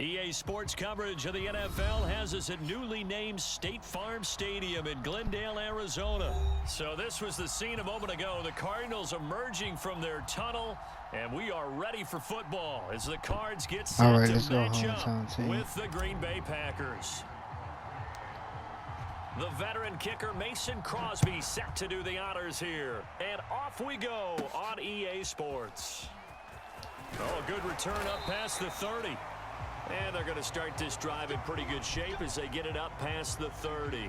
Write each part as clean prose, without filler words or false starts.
EA Sports coverage of the NFL has us at newly named State Farm Stadium in Glendale, Arizona. So this was the scene a moment ago. The Cardinals emerging from their tunnel, and we are ready for football as the Cards get set to match up with the Green Bay Packers. The veteran kicker Mason Crosby set to do the honors here. And off we go on EA Sports. Oh, good return up past the 30. And they're going to start this drive in pretty good shape as they get it up past the 30.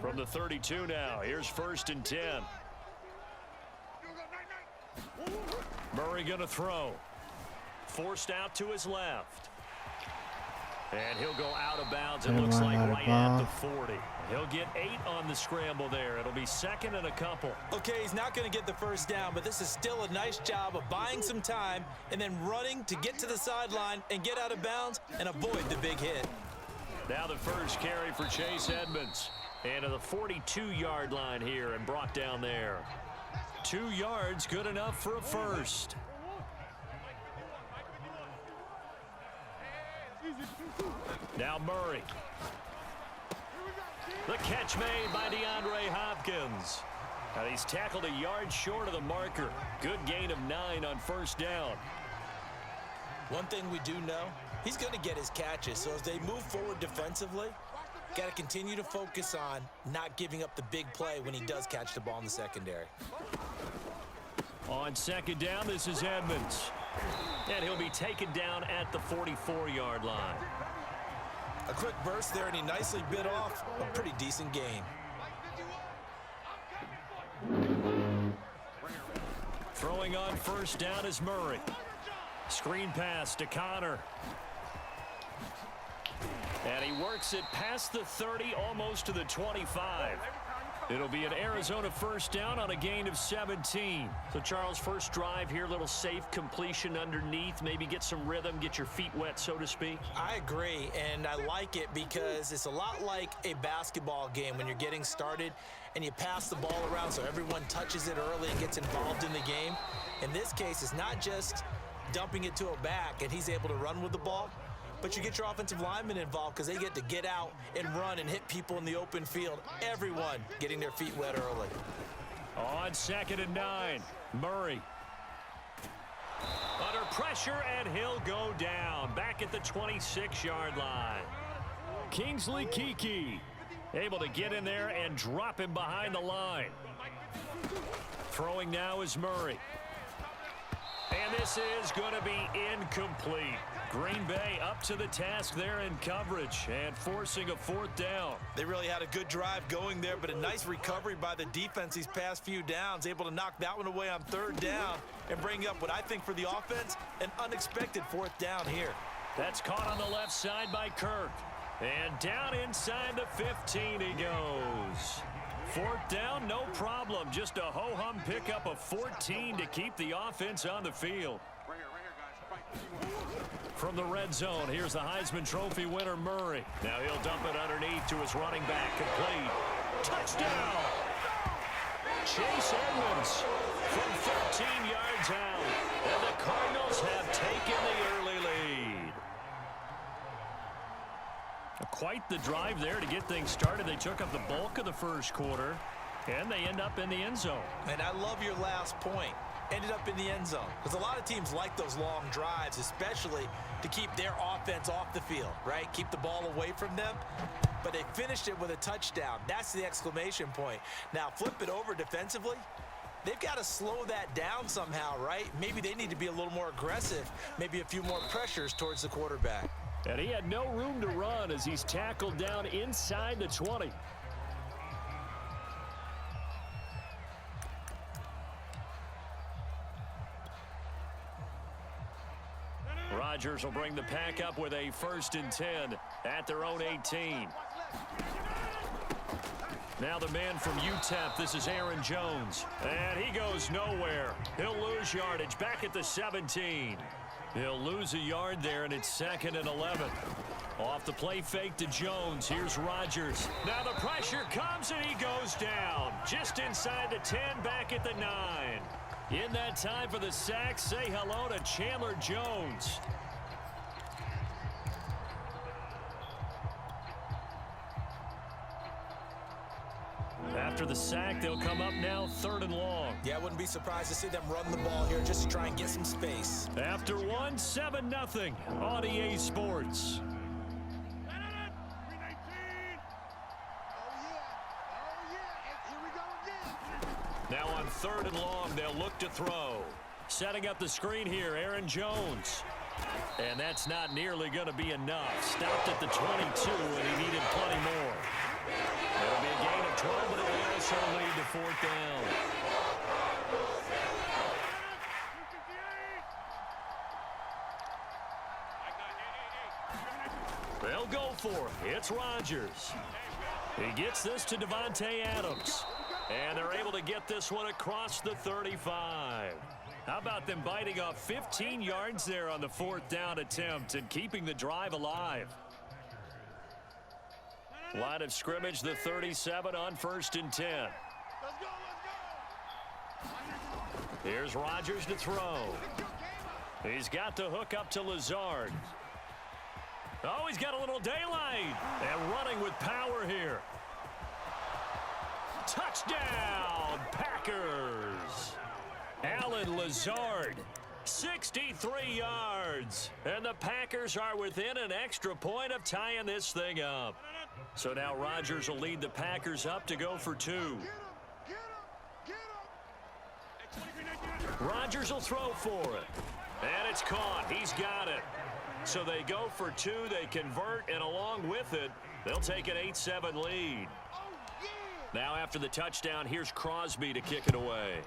From the 32 now, here's 1st and 10. Murray going to throw. Forced out to his left. And he'll go out of bounds, it looks like, right at the 40. He'll get 8 on the scramble there. It'll be 2nd and a couple. Okay, he's not going to get the first down, but this is still a nice job of buying some time and then running to get to the sideline and get out of bounds and avoid the big hit. Now the first carry for Chase Edmonds. And to the 42-yard line here and brought down there. 2 yards, good enough for a first. Now Murray. The catch made by DeAndre Hopkins. Now he's tackled a yard short of the marker. Good gain of 9 on 1st down. One thing we do know, he's going to get his catches. So as they move forward defensively, got to continue to focus on not giving up the big play when he does catch the ball in the secondary. On 2nd down, this is Edmonds. And he'll be taken down at the 44-yard line. A quick burst there, and he nicely bit off a pretty decent gain. Throwing on 1st down is Murray. Screen pass to Connor. And he works it past the 30, almost to the 25. It'll be an Arizona 1st down on a gain of 17. So, Charles, first drive here, little safe completion underneath. Maybe get some rhythm, get your feet wet, so to speak. I agree, and I like it because it's a lot like a basketball game when you're getting started and you pass the ball around so everyone touches it early and gets involved in the game. In this case, it's not just dumping it to a back and he's able to run with the ball, but you get your offensive linemen involved because they get to get out and run and hit people in the open field. Everyone getting their feet wet early. On 2nd and 9, Murray. Under pressure, and he'll go down. Back at the 26-yard line. Kingsley Keke able to get in there and drop him behind the line. Throwing now is Murray. And this is going to be incomplete. Green Bay up to the task there in coverage and forcing a 4th down. They really had a good drive going there, but a nice recovery by the defense these past few downs, able to knock that one away on 3rd down and bring up what I think for the offense, an unexpected 4th down here. That's caught on the left side by Kirk. And down inside the 15 he goes. 4th down, no problem. Just a ho-hum pickup of 14 to keep the offense on the field. From the red zone, here's the Heisman Trophy winner, Murray. Now he'll dump it underneath to his running back. Complete. Touchdown! Chase Edmonds from 13 yards out. And the Cardinals have taken the early lead. Quite the drive there to get things started. They took up the bulk of the 1st quarter, and they end up in the end zone. And I love your last point. Ended up in the end zone. Because a lot of teams like those long drives, especially to keep their offense off the field, right? Keep the ball away from them. But they finished it with a touchdown. That's the exclamation point. Now, flip it over defensively. They've got to slow that down somehow, right? Maybe they need to be a little more aggressive. Maybe a few more pressures towards the quarterback. And he had no room to run as he's tackled down inside the 20. Rodgers will bring the pack up with a 1st and 10 at their own 18. Now the man from UTEP, this is Aaron Jones. And he goes nowhere. He'll lose yardage back at the 17. He'll lose a yard there, and it's 2nd and 11. Off the play fake to Jones. Here's Rodgers. Now the pressure comes, and he goes down. Just inside the 10, back at the 9. In that time for the sack, say hello to Chandler Jones. After the sack, they'll come up now 3rd and long. Yeah, I wouldn't be surprised to see them run the ball here just to try and get some space. After one, 7-0 on EA Sports. Now on 3rd and long, they'll look to throw. Setting up the screen here, Aaron Jones. And that's not nearly going to be enough. Stopped at the 22, and he needed plenty more. It'll be a gain of 12, but it will also lead to 4th down. They'll go for it. It's Rodgers. He gets this to Devontae Adams. And they're able to get this one across the 35. How about them biting off 15 yards there on the 4th down attempt and keeping the drive alive? Line of scrimmage, the 37 on 1st and 10. Here's Rodgers to throw. He's got the hook up to Lazard. Oh, he's got a little daylight. And running with power here. Touchdown, Packers. Alan Lazard, 63 yards. And the Packers are within an extra point of tying this thing up. So now Rodgers will lead the Packers up to go for 2. Rodgers will throw for it. And it's caught. He's got it. So they go for 2. They convert, and along with it, they'll take an 8-7 lead. Now after the touchdown, here's Crosby to kick it away.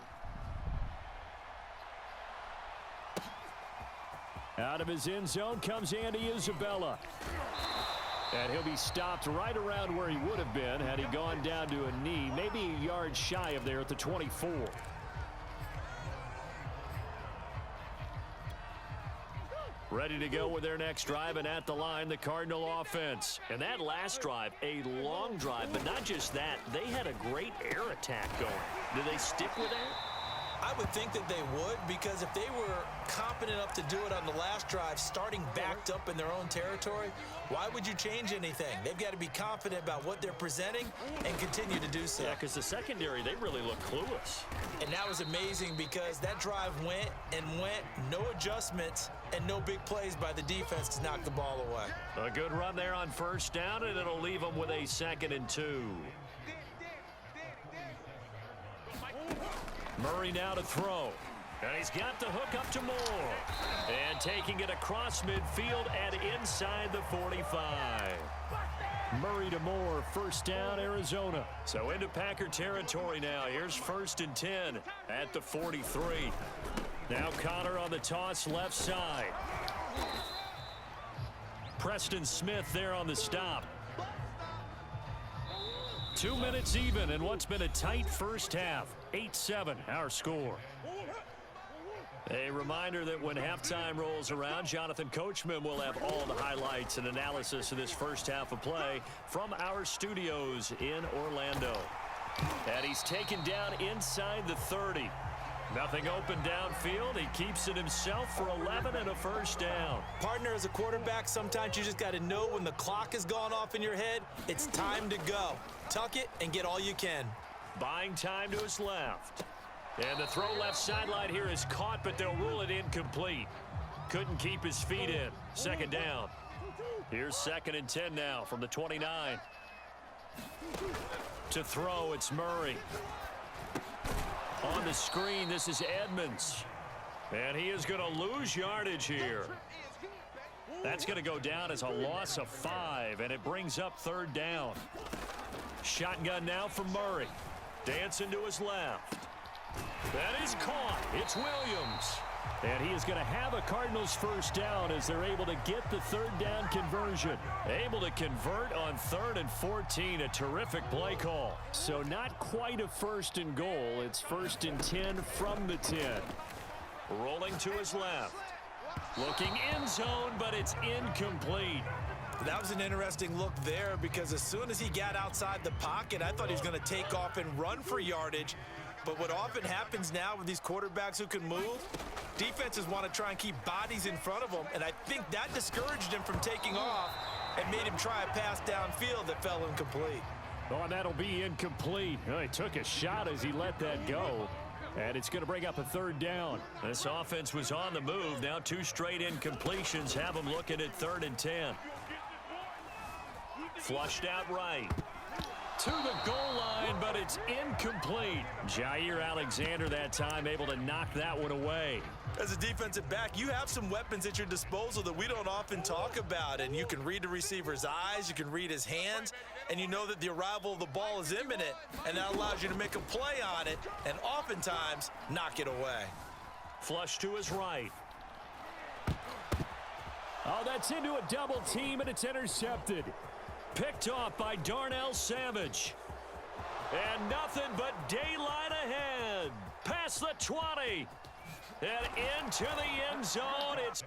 Out of his end zone comes Andy Isabella. And he'll be stopped right around where he would have been had he gone down to a knee, maybe a yard shy of there at the 24. Ready to go with their next drive, and at the line, the Cardinal offense. And that last drive, a long drive, but not just that, they had a great air attack going. Do they stick with that? I would think that they would, because if they were competent enough to do it on the last drive, starting backed up in their own territory, why would you change anything? They've got to be confident about what they're presenting and continue to do so. Yeah, because the secondary, they really look clueless. And that was amazing because that drive went and went, no adjustments, and no big plays by the defense to knock the ball away. A good run there on 1st down, and it'll leave them with a 2nd and 2. Murray now to throw. And he's got the hook up to Moore. And taking it across midfield and inside the 45. Murray to Moore, 1st down, Arizona. So into Packer territory now. Here's 1st and 10 at the 43. Now Connor on the toss left side. Preston Smith there on the stop. 2 minutes even in what's been a tight first half. 8-7 our score. A reminder that when halftime rolls around, Jonathan Coachman will have all the highlights and analysis of this first half of play from our studios in Orlando. And he's taken down inside the 30. Nothing open downfield. He keeps it himself for 11 and a 1st down. Partner, as a quarterback, sometimes you just got to know when the clock has gone off in your head, it's time to go. Tuck it and get all you can. Buying time to his left. And the throw left sideline here is caught, but they'll rule it incomplete. Couldn't keep his feet in. 2nd down. Here's 2nd and 10 now from the 29. To throw, it's Murray. On the screen, this is Edmonds. And he is going to lose yardage here. That's going to go down as a loss of 5, and it brings up 3rd down. Shotgun now for Murray. Dancing to his left. That is caught. It's Williams. And he is going to have a Cardinals 1st down as they're able to get the 3rd down conversion. Able to convert on 3rd and 14. A terrific play call. So not quite a 1st and goal. It's 1st and 10 from the 10. Rolling to his left. Looking end zone, but it's incomplete. That was an interesting look there because as soon as he got outside the pocket, I thought he was going to take off and run for yardage. But what often happens now with these quarterbacks who can move, defenses want to try and keep bodies in front of them, and I think that discouraged him from taking off and made him try a pass downfield that fell incomplete. Oh, and that'll be incomplete. Oh, he took a shot as he let that go. And it's going to bring up a third down. This offense was on the move. Now 2 straight incompletions have them looking at 3rd and 10. Flushed out right. To the goal line, but it's incomplete. Jair Alexander that time able to knock that one away. As a defensive back, you have some weapons at your disposal that we don't often talk about. And you can read the receiver's eyes, you can read his hands, and you know that the arrival of the ball is imminent, and that allows you to make a play on it and oftentimes knock it away. Flush to his right. Oh, that's into a double team, and it's intercepted. Picked off by Darnell Savage. And nothing but daylight ahead. Past the 20. And into the end zone. It's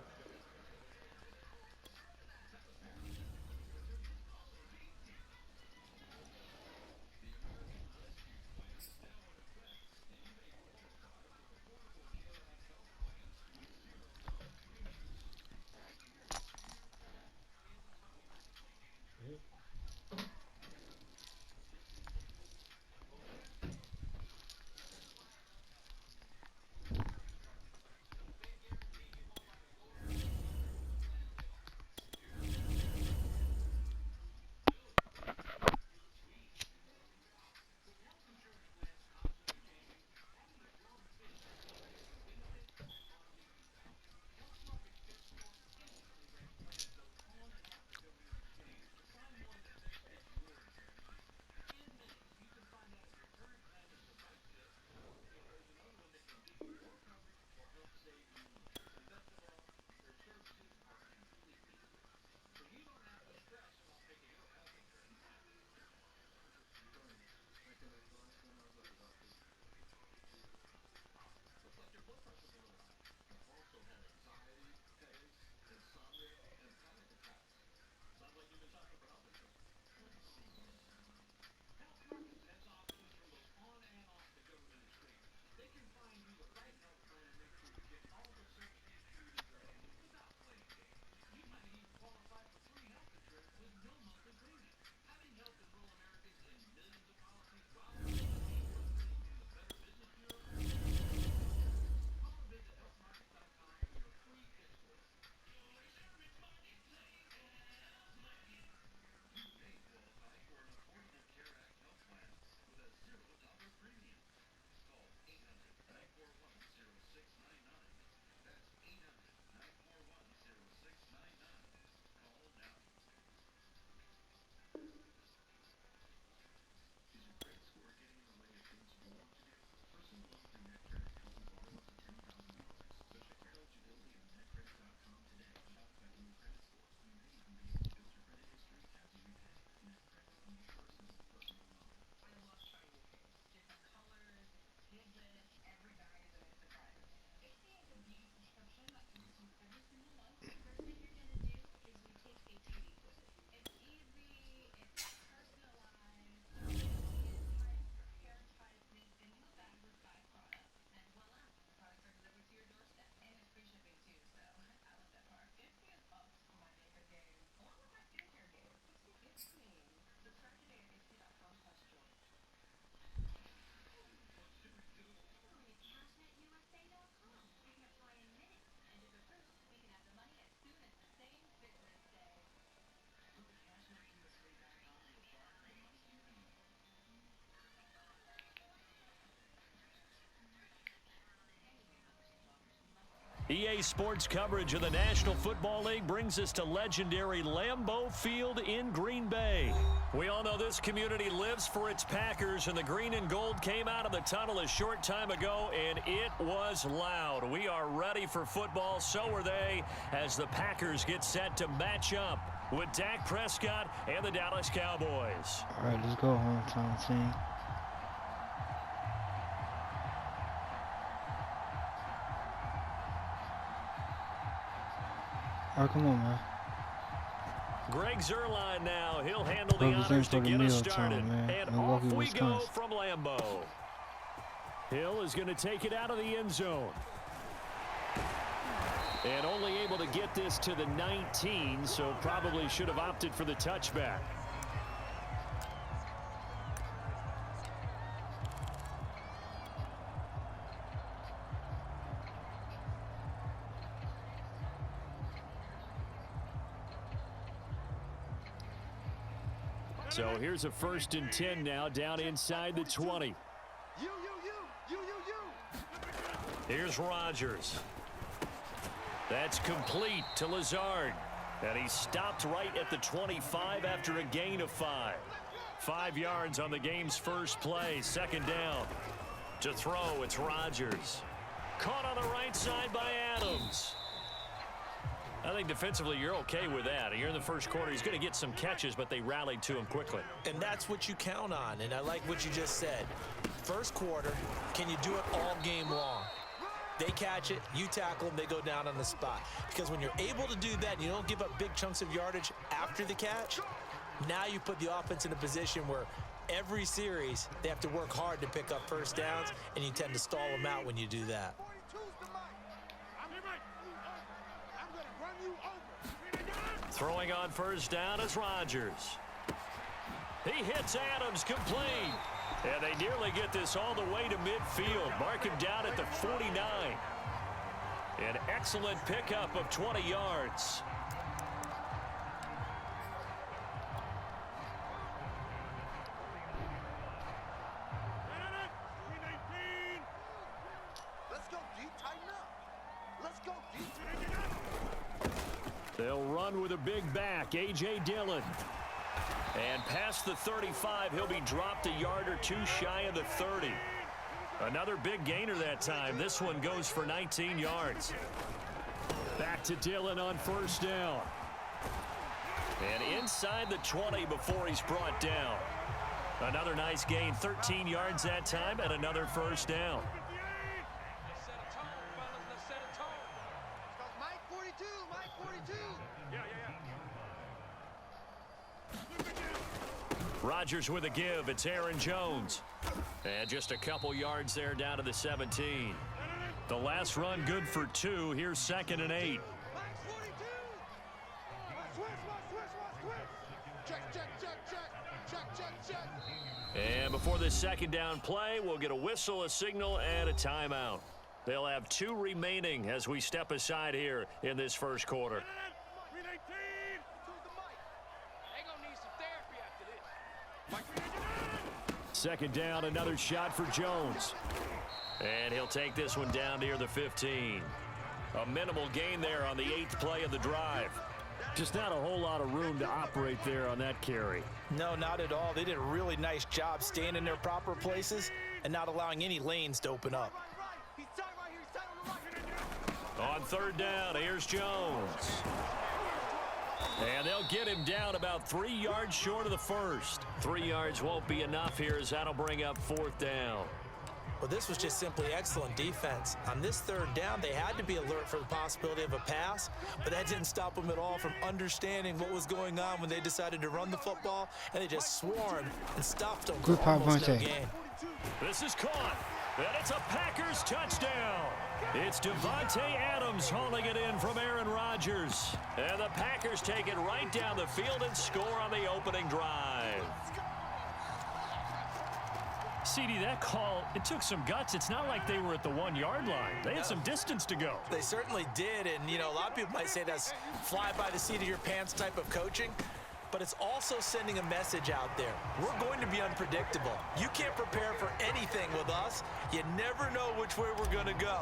EA Sports coverage of the National Football League brings us to legendary Lambeau Field in Green Bay. We all know this community lives for its Packers, and the green and gold came out of the tunnel a short time ago, and it was loud. We are ready for football, so are they, as the Packers get set to match up with Dak Prescott and the Dallas Cowboys. All right, let's go, hometown team. Alright, come on, man. Greg Zuerlein now. He'll handle the Represent honors for to the get us meal started. time, man. And Milwaukee, off we go Wisconsin. from Lambeau. Hill is going to take it out of the end zone. And only able to get this to the 19, so probably should have opted for the touchback. So here's a 1st and 10 now, down inside the 20. Here's Rodgers. That's complete to Lazard. And he stopped right at the 25 after a gain of 5. 5 yards on the game's first play. 2nd down. To throw, it's Rodgers. Caught on the right side by Adams. I think defensively you're okay with that. You're in the first quarter. He's going to get some catches, but they rallied to him quickly. And that's what you count on, and I like what you just said. First quarter, can you do it all game long? They catch it, you tackle them, they go down on the spot. Because when you're able to do that and you don't give up big chunks of yardage after the catch, now you put the offense in a position where every series they have to work hard to pick up first downs, and you tend to stall them out when you do that. Throwing on first down is Rodgers. He hits Adams complete. And they nearly get this all the way to midfield. Mark him down at the 49. An excellent pickup of 20 yards. They'll run with a big back, A.J. Dillon. And past the 35, he'll be dropped a yard or two shy of the 30. Another big gainer that time. This one goes for 19 yards. Back to Dillon on first down. And inside the 20 before he's brought down. Another nice gain, 13 yards that time, and another first down. Rodgers with a give. It's Aaron Jones. And just a couple yards there down to the 17. The last run good for 2. Here's 2nd and 8. And before this 2nd down play, we'll get a whistle, a signal, and a timeout. They'll have 2 remaining as we step aside here in this first quarter. 2nd down, another shot for Jones. And he'll take this one down near the 15. A minimal gain there on the 8th play of the drive. Just not a whole lot of room to operate there on that carry. No, not at all. They did a really nice job staying in their proper places and not allowing any lanes to open up. On 3rd down, here's Jones. And they'll get him down about 3 yards short of the first. 3 yards won't be enough here as that'll bring up 4th down. Well, this was just simply excellent defense. On this 3rd down, they had to be alert for the possibility of a pass, but that didn't stop them at all from understanding what was going on when they decided to run the football, and they just swarmed and stuffed them for almost no gain. This is caught, and it's a Packers touchdown. It's Devontae Adams hauling it in from Aaron Rodgers. And the Packers take it right down the field and score on the opening drive. CD, that call, it took some guts. It's not like they were at the 1-yard line. They had some distance to go. They certainly did, and, you know, a lot of people might say that's fly by the seat of your pants type of coaching, but it's also sending a message out there. We're going to be unpredictable. You can't prepare for anything with us. You never know which way we're going to go.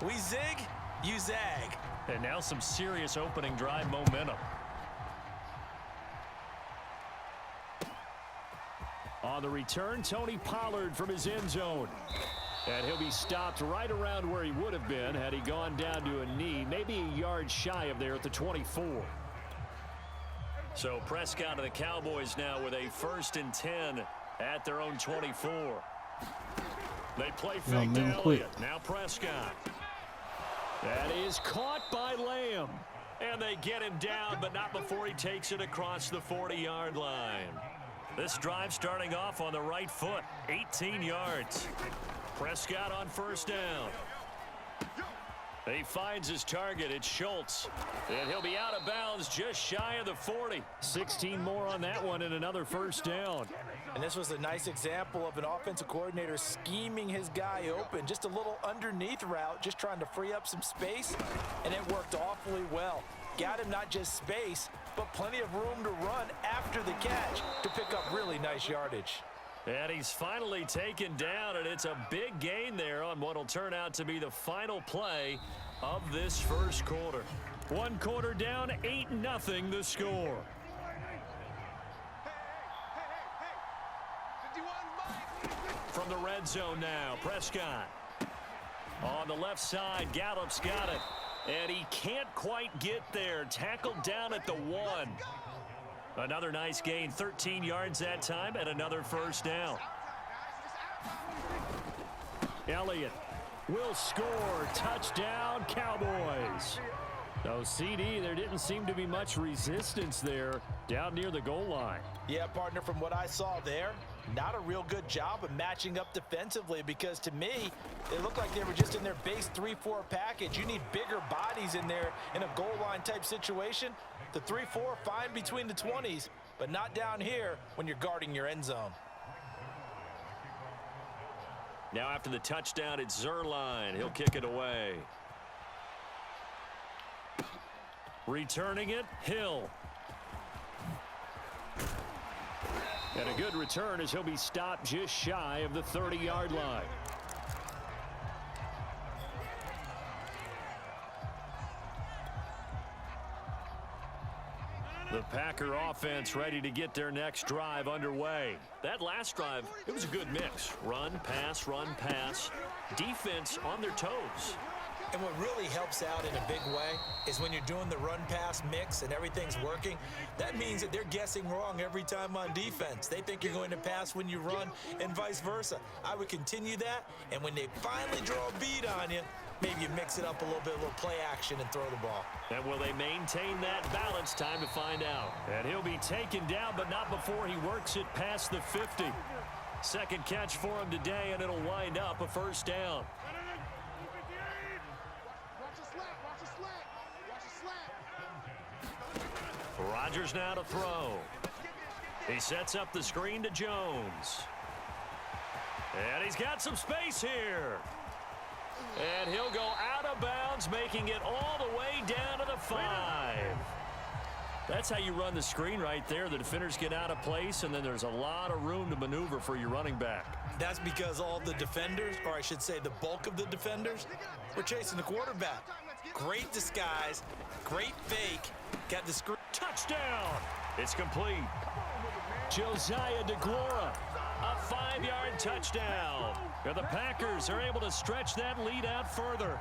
We zig, you zag. And now some serious opening drive momentum. On the return, Tony Pollard from his end zone. And he'll be stopped right around where he would have been had he gone down to a knee, maybe a yard shy of there at the 24. So Prescott and the Cowboys now with a 1st and 10 at their own 24. They play fake to Elliott. Now Prescott. That is caught by Lamb. And they get him down, but not before he takes it across the 40-yard line. This drive starting off on the right foot, 18 yards. Prescott on first down. He finds his target. It's Schultz. And he'll be out of bounds just shy of the 40. 16 more on that one and another first down. And this was a nice example of an offensive coordinator scheming his guy open. Just a little underneath route, just trying to free up some space. And it worked awfully well. Got him not just space, but plenty of room to run after the catch to pick up really nice yardage. And he's finally taken down, and it's a big gain there on what will turn out to be the final play of this first quarter. One quarter down, 8-0 the score. From the red zone now, Prescott. On the left side, Gallup's got it. And he can't quite get there. Tackled down at the 1. Another nice gain, 13 yards that time, and another first down. Elliott will score. Touchdown, Cowboys. No, CD, there didn't seem to be much resistance there down near the goal line. Yeah, partner, from what I saw there, not a real good job of matching up defensively, because to me, it looked like they were just in their base 3-4 package. You need bigger bodies in there in a goal line type situation. The 3-4 fine between the 20s, but not down here when you're guarding your end zone. Now after the touchdown, it's Zerline. He'll kick it away. Returning it, Hill. And a good return as he'll be stopped just shy of the 30-yard line. The Packer offense ready to get their next drive underway. That last drive, it was a good mix. Run, pass, defense on their toes. And what really helps out in a big way is when you're doing the run-pass mix and everything's working, that means that they're guessing wrong every time on defense. They think you're going to pass when you run and vice versa. I would continue that, and when they finally draw a bead on you, maybe you mix it up a little bit, a little play action, and throw the ball. And will they maintain that balance? Time to find out. And he'll be taken down, but not before he works it past the 50. Second catch for him today, and it'll wind up a first down. Rodgers now to throw. He sets up the screen to Jones. And he's got some space here. And he'll go out of bounds, making it all the way down to the 5. That's how you run the screen right there. The defenders get out of place, and then there's a lot of room to maneuver for your running back. That's because all the defenders, or I should say the bulk of the defenders, were chasing the quarterback. Great disguise, great fake, got the screen. Touchdown! It's complete. Josiah DeGuara, a 5-yard touchdown. And the Packers are able to stretch that lead out further.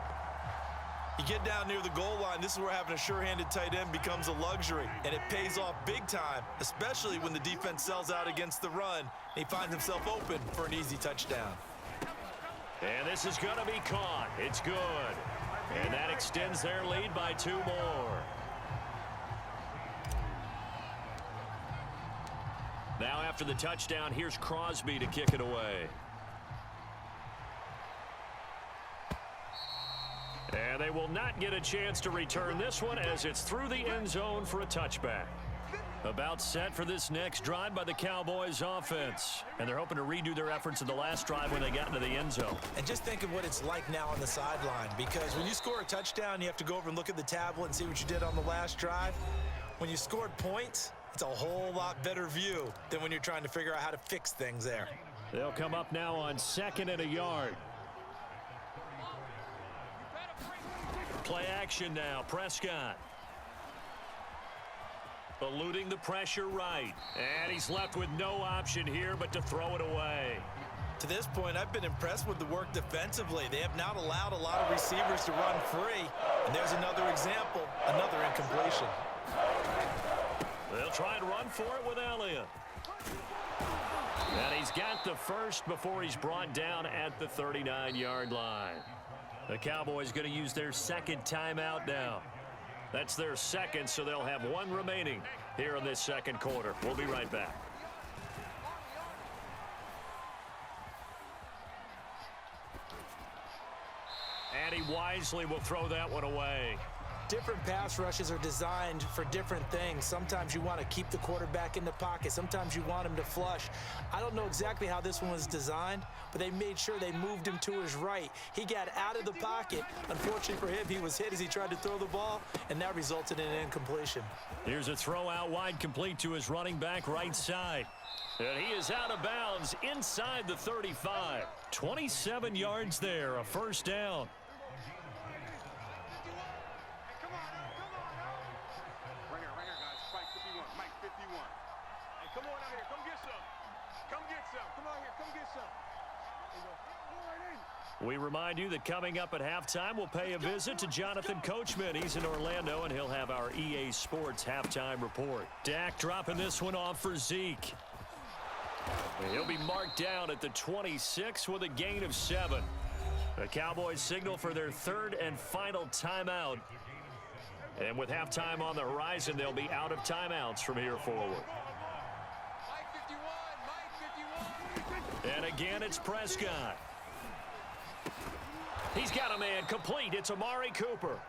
You get down near the goal line, this is where having a sure-handed tight end becomes a luxury, and it pays off big time, especially when the defense sells out against the run. He finds himself open for an easy touchdown. And this is going to be caught. It's good. And that extends their lead by 2 more. Now after the touchdown, here's Crosby to kick it away. And they will not get a chance to return this one as it's through the end zone for a touchback. About set for this next drive by the Cowboys offense. And they're hoping to redo their efforts in the last drive when they got into the end zone. And just think of what it's like now on the sideline, because when you score a touchdown, you have to go over and look at the tablet and see what you did on the last drive. When you scored points, it's a whole lot better view than when you're trying to figure out how to fix things there. They'll come up now on 2nd and a yard. Play action now, Prescott. Eluding the pressure right. And he's left with no option here but to throw it away. To this point, I've been impressed with the work defensively. They have not allowed a lot of receivers to run free. And there's another example, another incompletion. They'll try and run for it with Elliott. And he's got the first before he's brought down at the 39-yard line. The Cowboys going to use their second timeout now. That's their second, so they'll have one remaining here in this second quarter. We'll be right back. And he wisely will throw that one away. Different pass rushes are designed for different things. Sometimes you want to keep the quarterback in the pocket. Sometimes you want him to flush. I don't know exactly how this one was designed, but they made sure they moved him to his right. He got out of the pocket. Unfortunately for him, he was hit as he tried to throw the ball, and that resulted in an incompletion. Here's a throw out wide, complete to his running back right side. And he is out of bounds inside the 35. 27 yards there, a first down. We remind you that coming up at halftime, we'll pay a visit to Jonathan Coachman. He's in Orlando, and he'll have our EA Sports halftime report. Dak dropping this one off for Zeke. He'll be marked down at the 26 with a gain of 7. The Cowboys signal for their third and final timeout. And with halftime on the horizon, they'll be out of timeouts from here forward. And again, it's Prescott. He's got a man complete. It's Amari Cooper.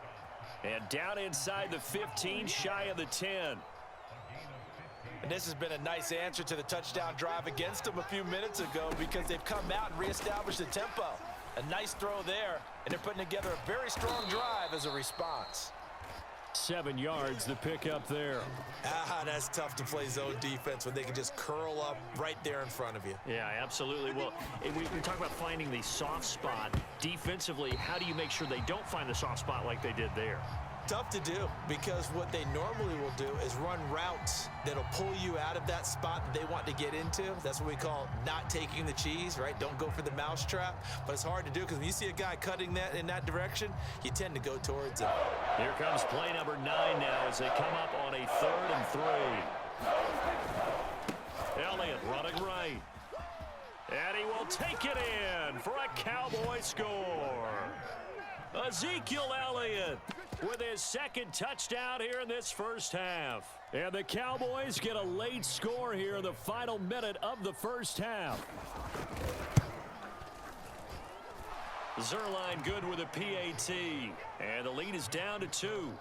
And down inside the 15, shy of the 10. And this has been a nice answer to the touchdown drive against them a few minutes ago because they've come out and reestablished the tempo. A nice throw there, and they're putting together a very strong drive as a response. 7 yards, the pickup there. That's tough to play zone defense when they can just curl up right there in front of you. Yeah, absolutely. Well, we talk about finding the soft spot. Defensively, how do you make sure they don't find the soft spot like they did there? Tough to do because what they normally will do is run routes that'll pull you out of that spot that they want to get into. That's what we call not taking the cheese, right? Don't go for the mousetrap. But it's hard to do because when you see a guy cutting that in that direction, you tend to go towards it. Here comes play number 9 now as they come up on a 3rd and 3. Elliott running right. And he will take it in for a Cowboy score. Ezekiel Elliott with his second touchdown here in this first half. And the Cowboys get a late score here in the final minute of the first half. Zerline good with a PAT. And the lead is down to 2.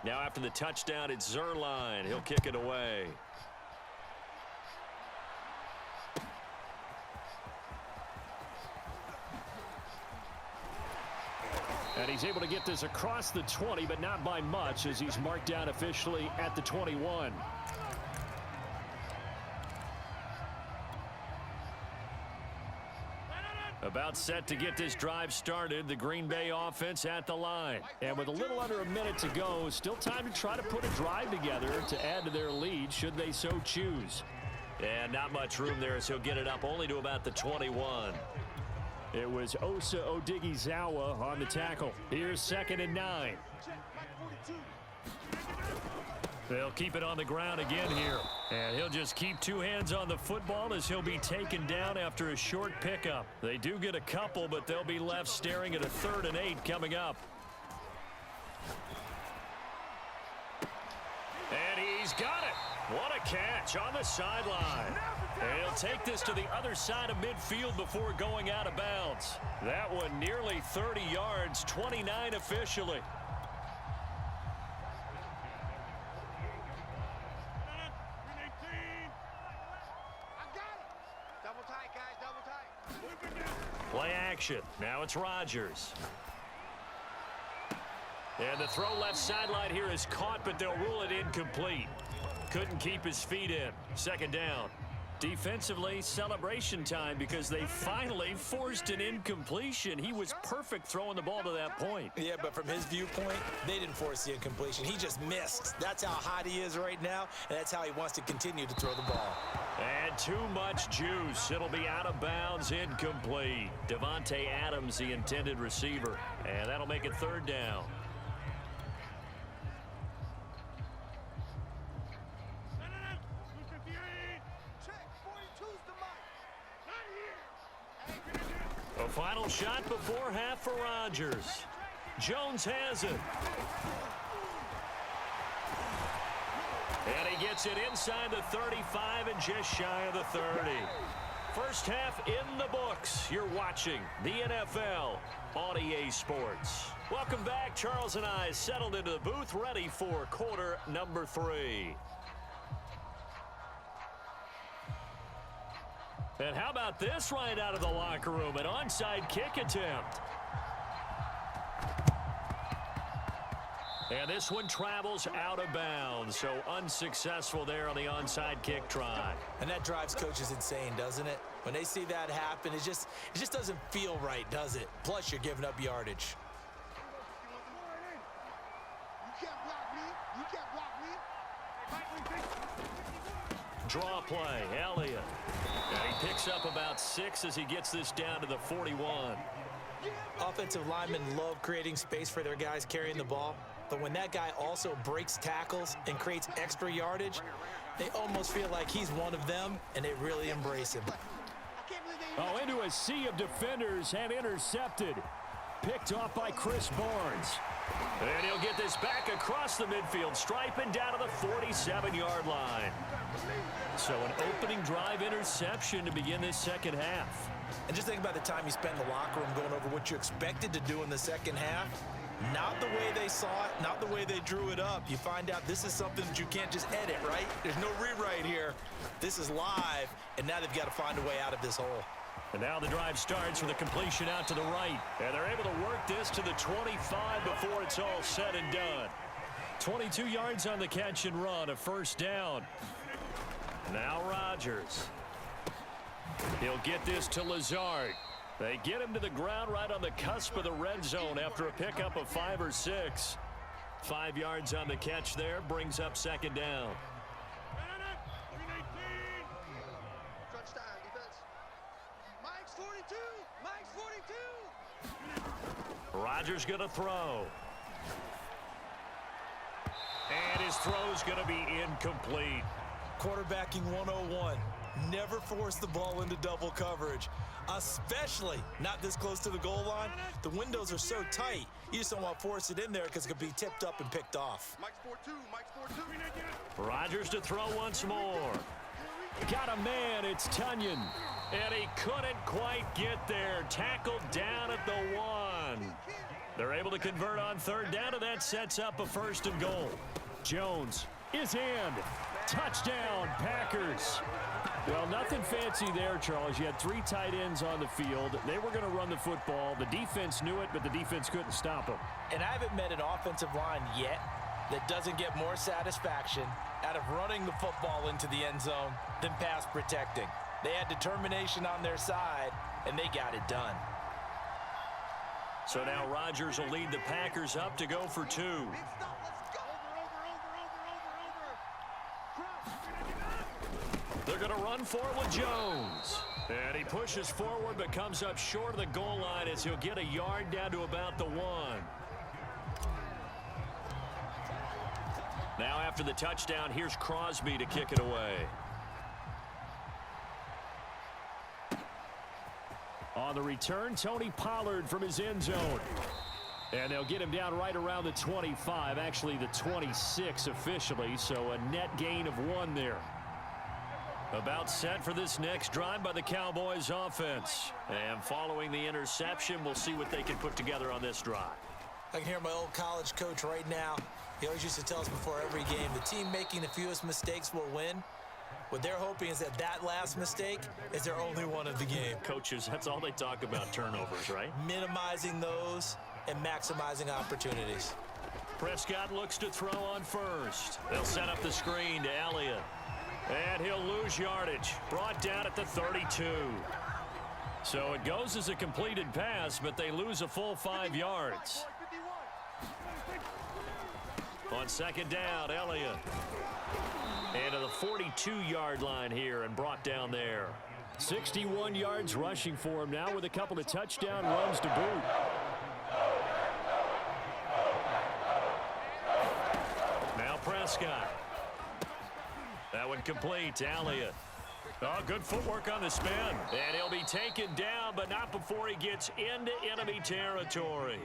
Now after the touchdown, it's Zerline. He'll kick it away. And he's able to get this across the 20, but not by much as he's marked down officially at the 21. About set to get this drive started, the Green Bay offense at the line. And with a little under a minute to go, still time to try to put a drive together to add to their lead should they so choose. And not much room there as he'll get it up only to about the 21. It was Osa Odighizuwa on the tackle. Here's 2nd and 9. They'll keep it on the ground again here. And he'll just keep 2 hands on the football as he'll be taken down after a short pickup. They do get a couple, but they'll be left staring at a 3rd and 8 coming up. And he's got it. What a catch on the sideline. And he'll take this to the other side of midfield before going out of bounds. That one nearly 30 yards, 29 officially. Play action. Now it's Rodgers. And the throw left sideline here is caught, but they'll rule it incomplete. Couldn't keep his feet in. 2nd down. Defensively, celebration time because they finally forced an incompletion. He was perfect throwing the ball to that point. Yeah, but from his viewpoint, they didn't force the incompletion. He just missed. That's how hot he is right now, and that's how he wants to continue to throw the ball. And too much juice. It'll be out of bounds, incomplete. Devontae Adams, the intended receiver. And that'll make it 3rd down. A final shot before half for Rodgers. Jones has it. And he gets it inside the 35 and just shy of the 30. First half in the books. You're watching the NFL on EA Sports. Welcome back. Charles and I settled into the booth, ready for quarter number 3. And how about this right out of the locker room? An onside kick attempt. And this one travels out of bounds, so unsuccessful there on the onside kick try. And that drives coaches insane, doesn't it? When they see that happen, it just doesn't feel right, does it? Plus, you're giving up yardage. Draw play, Elliott. And he picks up about 6 as he gets this down to the 41. Offensive linemen love creating space for their guys carrying the ball, but when that guy also breaks tackles and creates extra yardage, they almost feel like he's one of them, and they really embrace him. Oh, into a sea of defenders and intercepted. Picked off by Chris Barnes. And he'll get this back across the midfield stripe and down to the 47-yard line. So an opening drive interception to begin this second half. And just think about the time you spent in the locker room going over what you expected to do in the second half. Not the way they saw it, not the way they drew it up. You find out this is something that you can't just edit, right? There's no rewrite here. This is live, and now they've got to find a way out of this hole. And now the drive starts with a completion out to the right. And they're able to work this to the 25 before it's all said and done. 22 yards on the catch and run, a first down. Now Rodgers. He'll get this to Lazard. They get him to the ground right on the cusp of the red zone after a pickup of 5 or 6. 5 yards on the catch there, brings up second down. Rodgers going to throw. And his throw's going to be incomplete. Quarterbacking 101. Never force the ball into double coverage, especially not this close to the goal line. The windows are so tight, you just don't want to force it in there because it could be tipped up and picked off. Rodgers to throw once more. Got a man, it's Tunyon. And he couldn't quite get there. Tackled down at the 1. They're able to convert on third down, and that sets up a first and goal. Jones is in. Touchdown, Packers. Well, nothing fancy there, Charles. You had 3 tight ends on the field. They were going to run the football. The defense knew it, but the defense couldn't stop them. And I haven't met an offensive line yet that doesn't get more satisfaction out of running the football into the end zone than pass protecting. They had determination on their side, and they got it done. So now Rodgers will lead the Packers up to go for 2. They're going to run for it with Jones. And he pushes forward but comes up short of the goal line as he'll get a yard down to about the 1. Now after the touchdown, here's Crosby to kick it away. On the return, Tony Pollard from his end zone. And they'll get him down right around the 25, actually the 26 officially, so a net gain of 1 there. About set for this next drive by the Cowboys offense. And following the interception, we'll see what they can put together on this drive. I can hear my old college coach right now. He always used to tell us before every game, the team making the fewest mistakes will win. What they're hoping is that last mistake is their only one of the game. Coaches, that's all they talk about, turnovers, right? Minimizing those and maximizing opportunities. Prescott looks to throw on first. They'll set up the screen to Elliott. And he'll lose yardage. Brought down at the 32. So it goes as a completed pass, but they lose a full 5 yards. On second down, Elliott. And to the 42-yard line here and brought down there. 61 yards rushing for him now with a couple of touchdown runs to boot. Now Prescott. That one complete to Elliott. Oh, good footwork on the spin. And he'll be taken down, but not before he gets into enemy territory.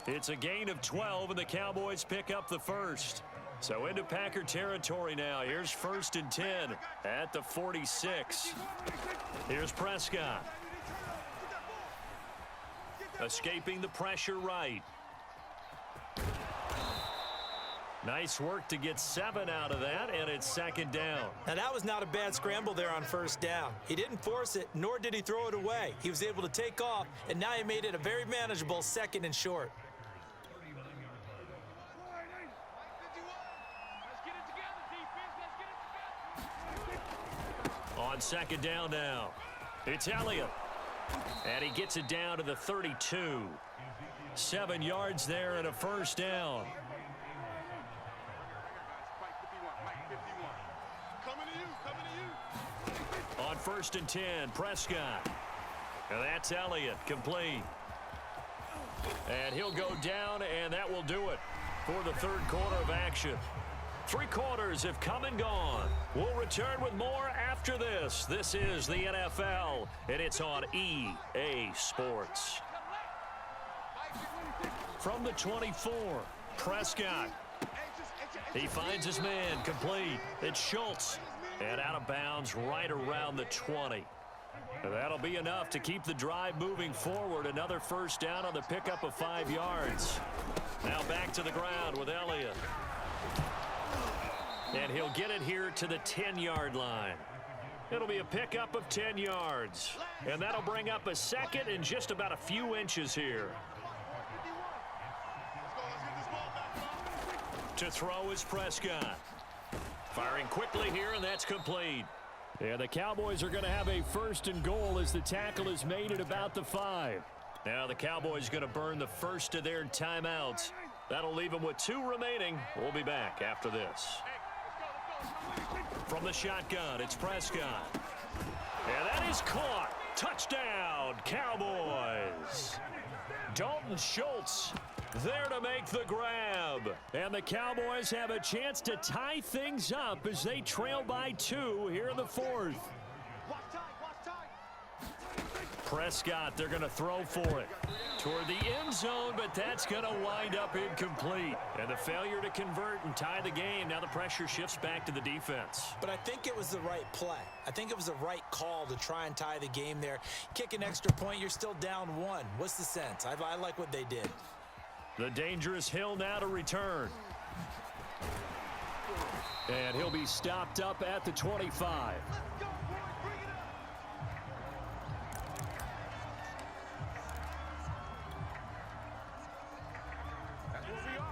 It's a gain of 12, and the Cowboys pick up the first. So into Packer territory now. Here's 1st and 10 at the 46. Here's Prescott. Escaping the pressure right. Nice work to get 7 out of that, and it's second down. Now, that was not a bad scramble there on first down. He didn't force it, nor did he throw it away. He was able to take off, and now he made it a very manageable 2nd and short. On second down now, it's Elliott. And he gets it down to the 32. 7 yards there and a first down. On 1st and 10, Prescott. And that's Elliott, complete. And he'll go down, and that will do it for the third quarter of action. 3 quarters have come and gone. We'll return with more after this. This is the NFL, and it's on EA Sports. From the 24, Prescott. He finds his man, complete. It's Schultz. And out of bounds right around the 20. That'll be enough to keep the drive moving forward. Another first down on the pickup of 5 yards. Now back to the ground with Elliott. And he'll get it here to the 10-yard line. It'll be a pickup of 10 yards. And that'll bring up a 2nd and just about a few inches here. To throw is Prescott. Firing quickly here, and that's complete. Yeah, the Cowboys are going to have a 1st and goal as the tackle is made at about the 5. Now the Cowboys going to burn the first of their timeouts. That'll leave them with 2 remaining. We'll be back after this. From the shotgun, it's Prescott. And that is caught. Touchdown, Cowboys. Dalton Schultz there to make the grab. And the Cowboys have a chance to tie things up as they trail by 2 here in the 4th. Prescott, they're going to throw for it toward the end zone, but that's going to wind up incomplete. And the failure to convert and tie the game. Now the pressure shifts back to the defense. But I think it was the right play. I think it was the right call to try and tie the game there. Kick an extra point, you're still down 1. What's the sense? I like what they did. The dangerous Hill now to return. And he'll be stopped up at the 25.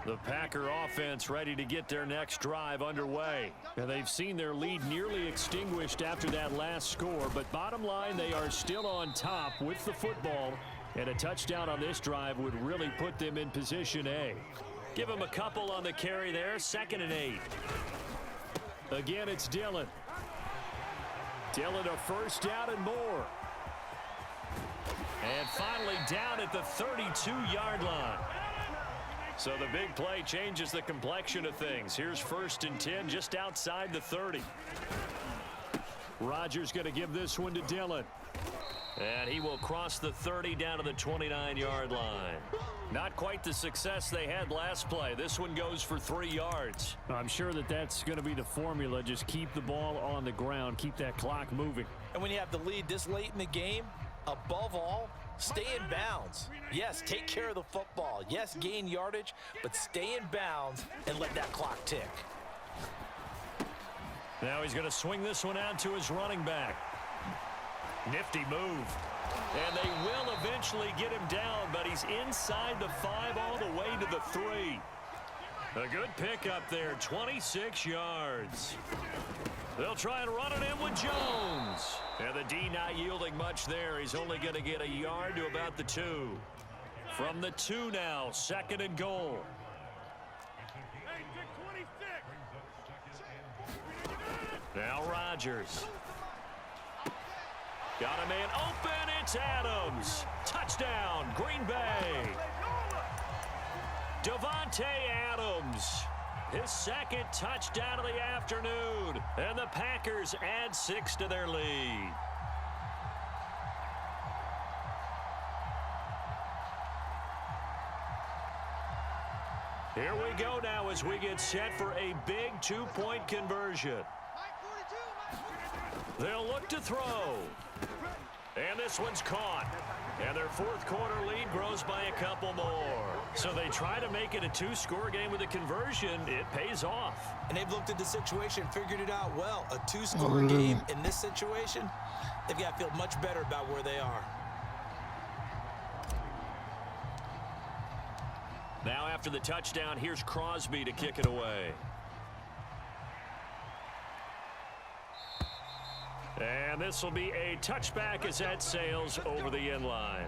The Packer offense ready to get their next drive underway. And they've seen their lead nearly extinguished after that last score. But bottom line, they are still on top with the football. And a touchdown on this drive would really put them in position A. Give them a couple on the carry there. 2nd and 8. Again, it's Dillon. Dillon a first down and more. And finally down at the 32-yard line. So the big play changes the complexion of things. Here's 1st and 10 just outside the 30. Rodgers going to give this one to Dillon. And he will cross the 30 down to the 29-yard line. Not quite the success they had last play. This one goes for 3 yards. I'm sure that that's going to be the formula. Just keep the ball on the ground. Keep that clock moving. And when you have the lead this late in the game, above all, stay in bounds. Yes, take care of the football. Yes, gain yardage, but stay in bounds and let that clock tick. Now he's going to swing this one out to his running back. Nifty move. And they will eventually get him down, but he's inside the 5 all the way to the 3. A good pickup there, 26 yards. They'll try and run it in with Jones. And the D not yielding much there. He's only going to get a yard to about the 2. From the 2 now, 2nd and goal. Now Rodgers. Got a man open. It's Adams. Touchdown, Green Bay. Davante Adams. His 2nd touchdown of the afternoon. And the Packers add 6 to their lead. Here we go now as we get set for a big 2-point conversion. They'll look to throw. And this one's caught. And their 4th quarter lead grows by a couple more. So they try to make it a 2-score game with a conversion. It pays off. And they've looked at the situation, figured it out well. A 2-score game in this situation, they've got to feel much better about where they are. Now after the touchdown, here's Crosby to kick it away. And this will be a touchback as that sails over the end line.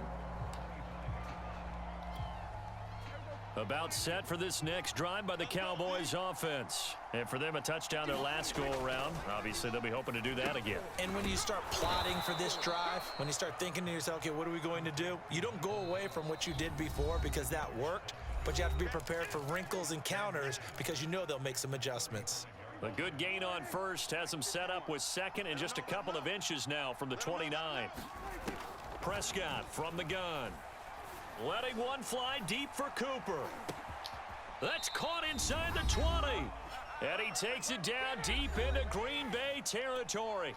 About set for this next drive by the Cowboys offense. And for them, a touchdown their last go-around. Obviously, they'll be hoping to do that again. And when you start plotting for this drive, when you start thinking to yourself, okay, what are we going to do? You don't go away from what you did before because that worked, but you have to be prepared for wrinkles and counters because you know they'll make some adjustments. A good gain on first has them set up with 2nd and just a couple of inches now from the 29. Prescott from the gun. Letting one fly deep for Cooper. That's caught inside the 20. And he takes it down deep into Green Bay territory.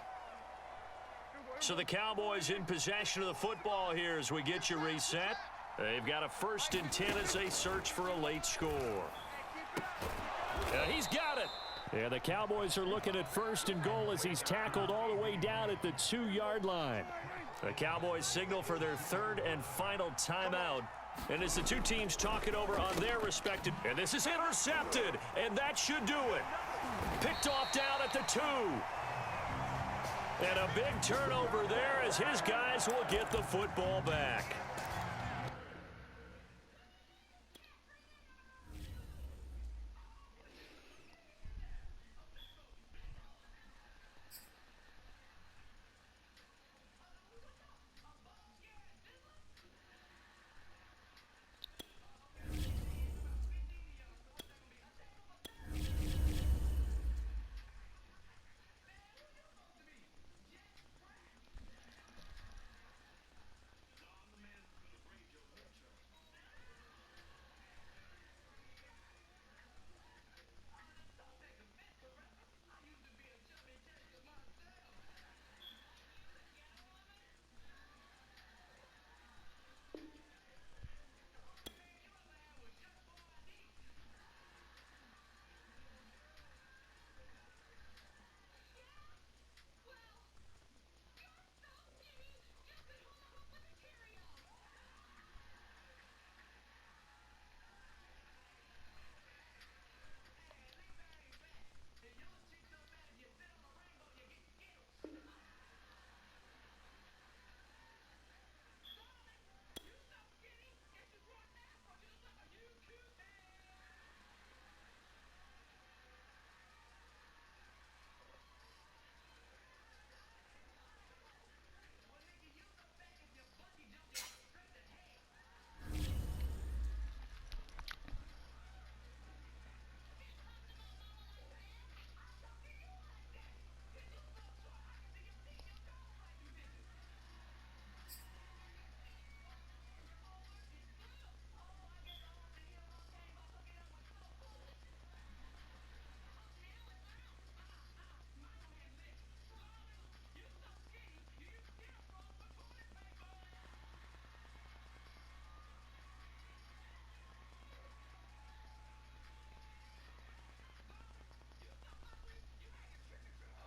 So the Cowboys in possession of the football here as we get you reset. They've got a 1st and 10 as they search for a late score. He's got it. Yeah, the Cowboys are looking at 1st and goal as he's tackled all the way down at the 2-yard line. The Cowboys signal for their 3rd and final timeout. And as the two teams talk it over on their respective, and this is intercepted, and that should do it. Picked off down at the 2. And a big turnover there as his guys will get the football back.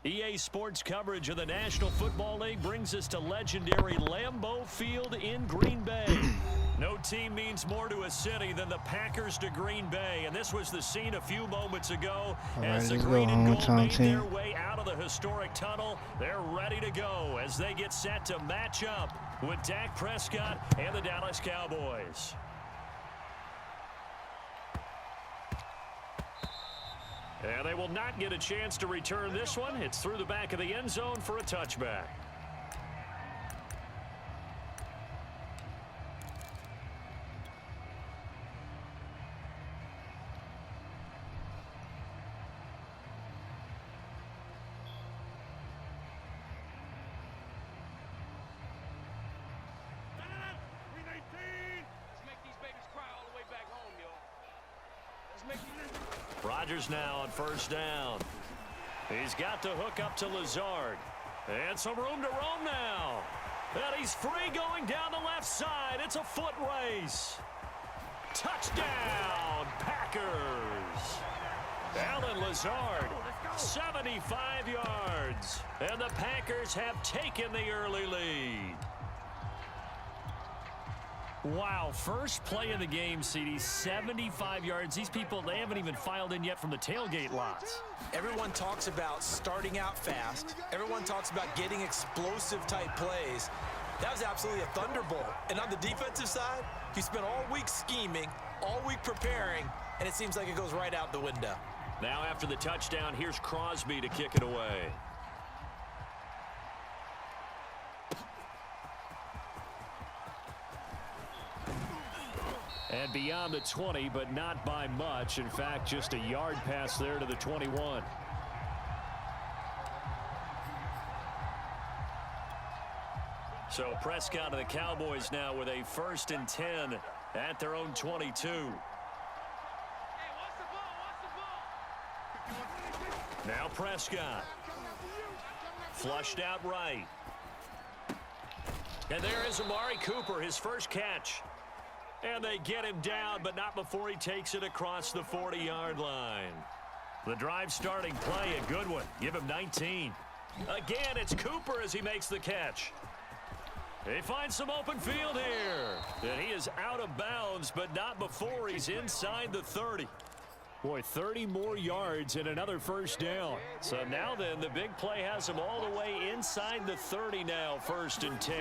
EA Sports coverage of the National Football League brings us to legendary Lambeau Field in Green Bay. No team means more to a city than the Packers to Green Bay, and this was the scene a few moments ago as the green and gold made their way out of the historic tunnel. They're ready to go as they get set to match up with Dak Prescott and the Dallas Cowboys. And they will not get a chance to return this one. It's through the back of the end zone for a touchback. Rodgers now on first down. He's got to hook up to Lazard. And some room to roam now. And he's free going down the left side. It's a foot race. Touchdown, Packers. Alan Lazard, 75 yards. And the Packers have taken the early lead. Wow, first play of the game, CD, 75 yards. These people, they haven't even filed in yet from the tailgate lots. Everyone talks about starting out fast. Everyone talks about getting explosive type plays. That was absolutely a thunderbolt. And on the defensive side, you spent all week scheming, all week preparing, and it seems like it goes right out the window. Now after the touchdown, here's Crosby to kick it away. And beyond the 20, but not by much. In fact, just a yard pass there to the 21. So Prescott and the Cowboys now with a 1st and 10 at their own 22. Now Prescott. Flushed out right. And there is Amari Cooper, his first catch. And they get him down, but not before he takes it across the 40-yard line. The drive starting play, a good one. Give him 19. Again, it's Cooper as he makes the catch. He finds some open field here. And he is out of bounds, but not before he's inside the 30. Boy, 30 more yards and another first down. So now then, the big play has him all the way inside the 30 now, 1st and 10.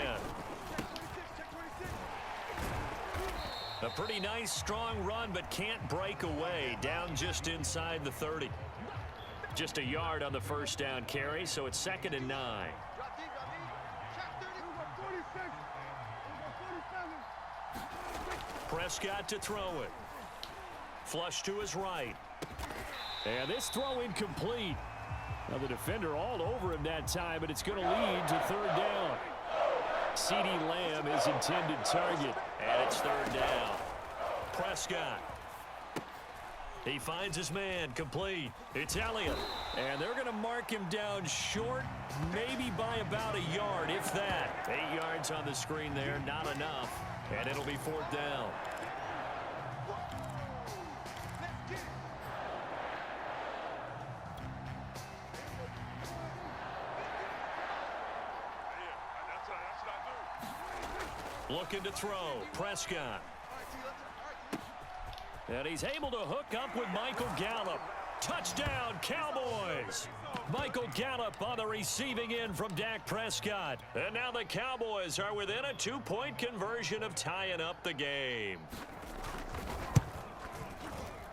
A pretty nice, strong run, but can't break away. Down just inside the 30. Just a yard on the first down carry, so it's 2nd and 9. Prescott to throw it. Flush to his right. And this throw incomplete. Now the defender all over him that time, but it's going to lead to 3rd down. CeeDee Lamb is intended target, and it's 3rd down. Prescott. He finds his man, complete. It's Elliott, and they're going to mark him down short, maybe by about a yard, if that. 8 yards on the screen there, not enough, and it'll be 4th down. Looking to throw, Prescott. And he's able to hook up with Michael Gallup. Touchdown, Cowboys! Michael Gallup on the receiving end from Dak Prescott. And now the Cowboys are within a 2-point conversion of tying up the game.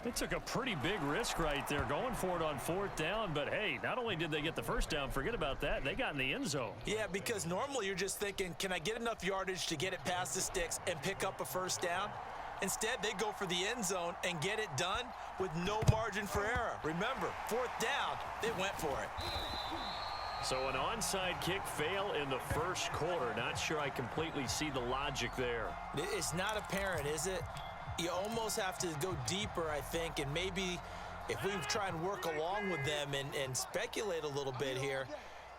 They took a pretty big risk right there going for it on 4th down, but hey, not only did they get the first down, forget about that, they got in the end zone. Yeah, because normally you're just thinking, can I get enough yardage to get it past the sticks and pick up a first down? Instead, they go for the end zone and get it done with no margin for error. Remember, 4th down, they went for it. So an onside kick fail in the first quarter. Not sure I completely see the logic there. It's not apparent, is it? You almost have to go deeper, I think, and maybe if we try and work along with them and speculate a little bit here,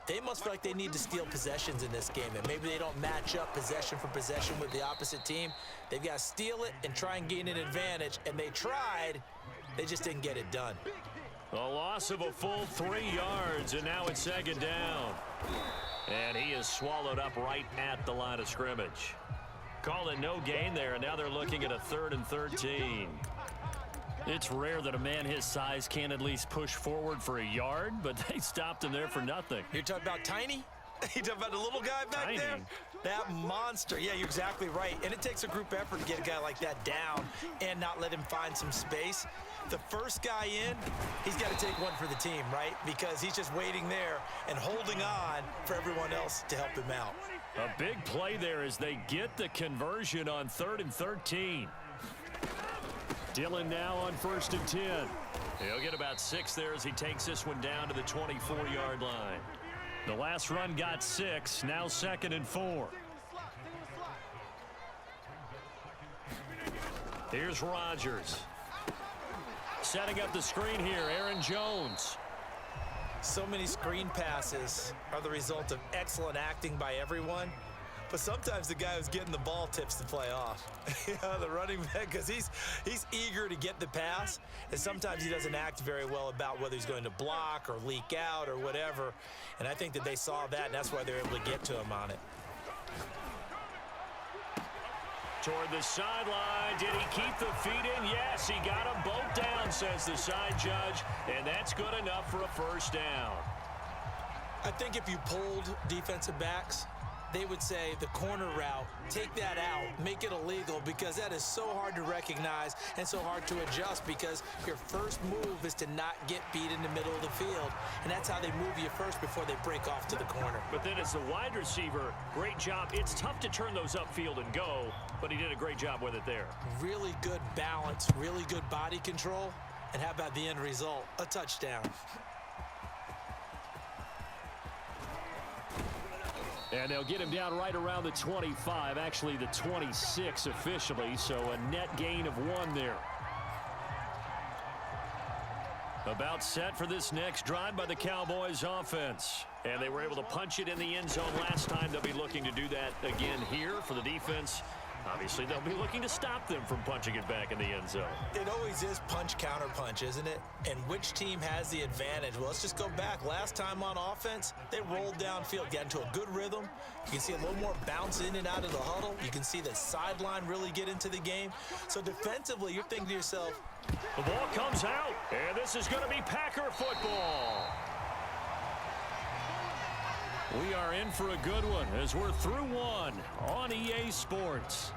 they must feel like they need to steal possessions in this game, and maybe they don't match up possession for possession with the opposite team. They've got to steal it and try and gain an advantage, and they tried. They just didn't get it done. A loss of a full 3 yards, and now it's 2nd down. And he is swallowed up right at the line of scrimmage. Call it no gain there, and now they're looking at a 3rd and 13. It's rare that a man his size can at least push forward for a yard, but they stopped him there for nothing. You're talking about Tiny? You're talking about the little guy back there? That monster. Yeah, you're exactly right. And it takes a group effort to get a guy like that down and not let him find some space. The first guy in, he's got to take one for the team, right? Because he's just waiting there and holding on for everyone else to help him out. A big play there as they get the conversion on 3rd and 13. Dillon now on 1st and 10. He'll get about 6 there as he takes this one down to the 24-yard line. The last run got 6, now 2nd and 4. Here's Rodgers. Setting up the screen here, Aaron Jones. So many screen passes are the result of excellent acting by everyone. But sometimes the guy who's getting the ball tips the play off. The running back, because he's eager to get the pass, and sometimes he doesn't act very well about whether he's going to block or leak out or whatever. And I think that they saw that, and that's why they're able to get to him on it. Toward the sideline. Did he keep the feet in? Yes, he got them both down, says the side judge, and that's good enough for a first down. I think if you pulled defensive backs, they would say the corner route, take that out, make it illegal, because that is so hard to recognize and so hard to adjust, because your first move is to not get beat in the middle of the field, and that's how they move you first before they break off to the corner. But then as the wide receiver, great job. It's tough to turn those upfield and go, but he did a great job with it there. Really good balance, really good body control, and how about the end result? A touchdown. And they'll get him down right around the 25, actually the 26 officially, so a net gain of 1 there. About set for this next drive by the Cowboys offense. And they were able to punch it in the end zone last time. They'll be looking to do that again here for the defense. Obviously, they'll be looking to stop them from punching it back in the end zone. It always is punch-counter-punch, isn't it? And which team has the advantage? Well, let's just go back. Last time on offense, they rolled downfield, got into a good rhythm. You can see a little more bounce in and out of the huddle. You can see the sideline really get into the game. So defensively, you're thinking to yourself, the ball comes out, and this is going to be Packer football. We are in for a good one as we're through 1 on EA Sports.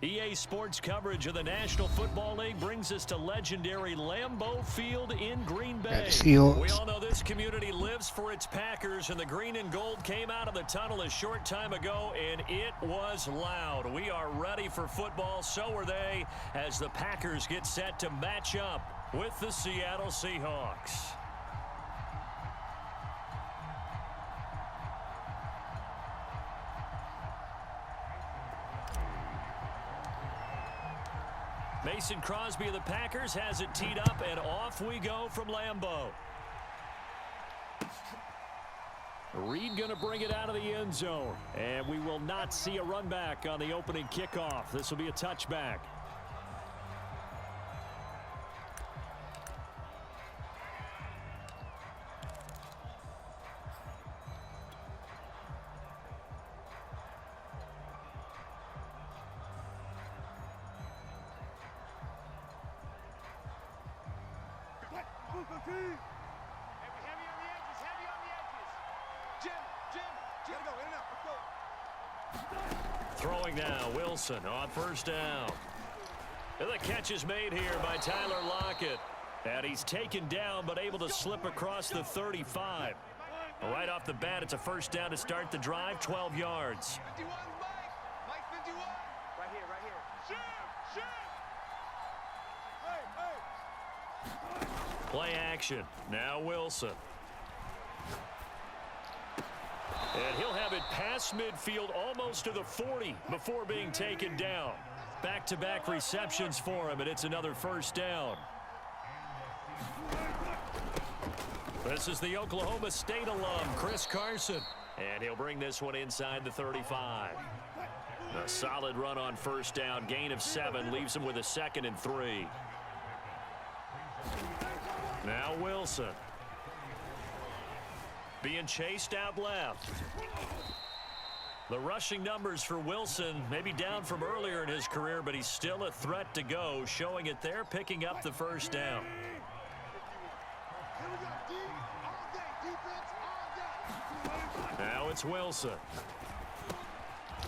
EA Sports coverage of the National Football League brings us to legendary Lambeau Field in Green Bay. We all know this community lives for its Packers, and the green and gold came out of the tunnel a short time ago, and it was loud. We are ready for football, so are they, as the Packers get set to match up with the Seattle Seahawks. Mason Crosby of the Packers has it teed up, and off we go from Lambeau. Reed going to bring it out of the end zone. And we will not see a run back on the opening kickoff. This will be a touchback. Throwing now, Wilson on first down. And the catch is made here by Tyler Lockett. And he's taken down but able to slip across the 35. Right off the bat, it's a first down to start the drive, 12 yards. Right here. Play action. Now Wilson. And he'll have it past midfield almost to the 40 before being taken down. Back-to-back receptions for him, and it's another first down. This is the Oklahoma State alum, Chris Carson. And he'll bring this one inside the 35. A solid run on first down. Gain of 7 leaves him with a 2nd and 3. Now Wilson. Being chased out left. The rushing numbers for Wilson may be down from earlier in his career, but he's still a threat to go, showing it there, picking up the first down. Now it's Wilson.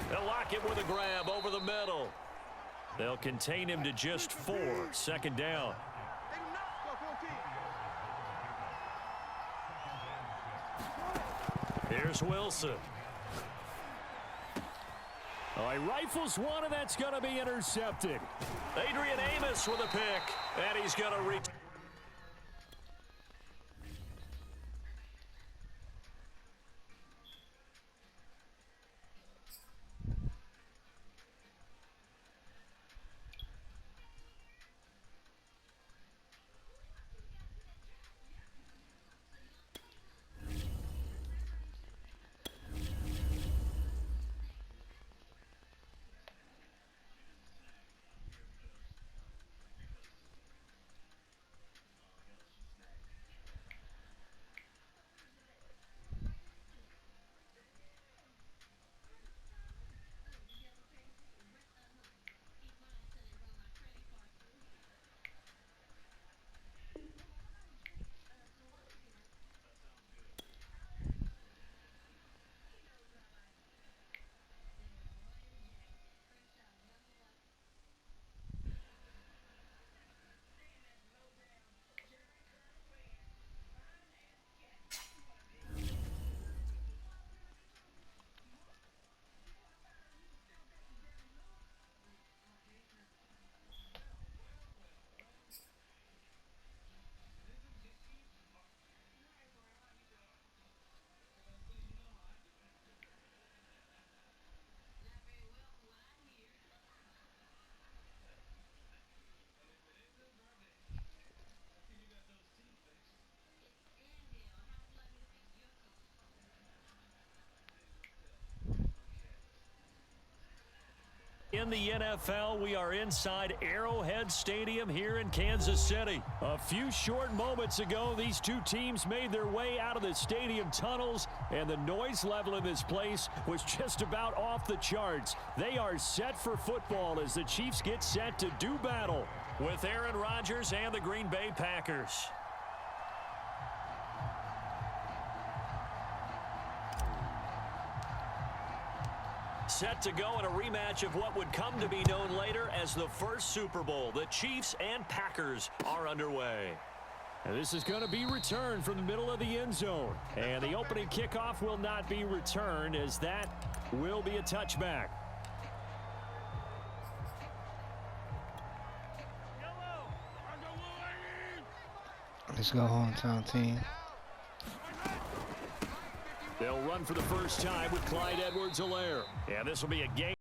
They'll lock it with a grab over the middle. They'll contain him to just 4. 2nd down. Here's Wilson. Oh, he rifles one, and that's going to be intercepted. Adrian Amos with a pick, and he's going to reach. In the NFL, we are inside Arrowhead Stadium here in Kansas City. A few short moments ago, these two teams made their way out of the stadium tunnels, and the noise level in this place was just about off the charts. They are set for football as the Chiefs get set to do battle with Aaron Rodgers and the Green Bay Packers. Set to go in a rematch of what would come to be known later as the first Super Bowl. The Chiefs and Packers are underway. And this is going to be returned from the middle of the end zone. And the opening kickoff will not be returned, as that will be a touchback. Let's go hometown team. They'll run for the first time with Clyde Edwards-Helaire. And this will be a game.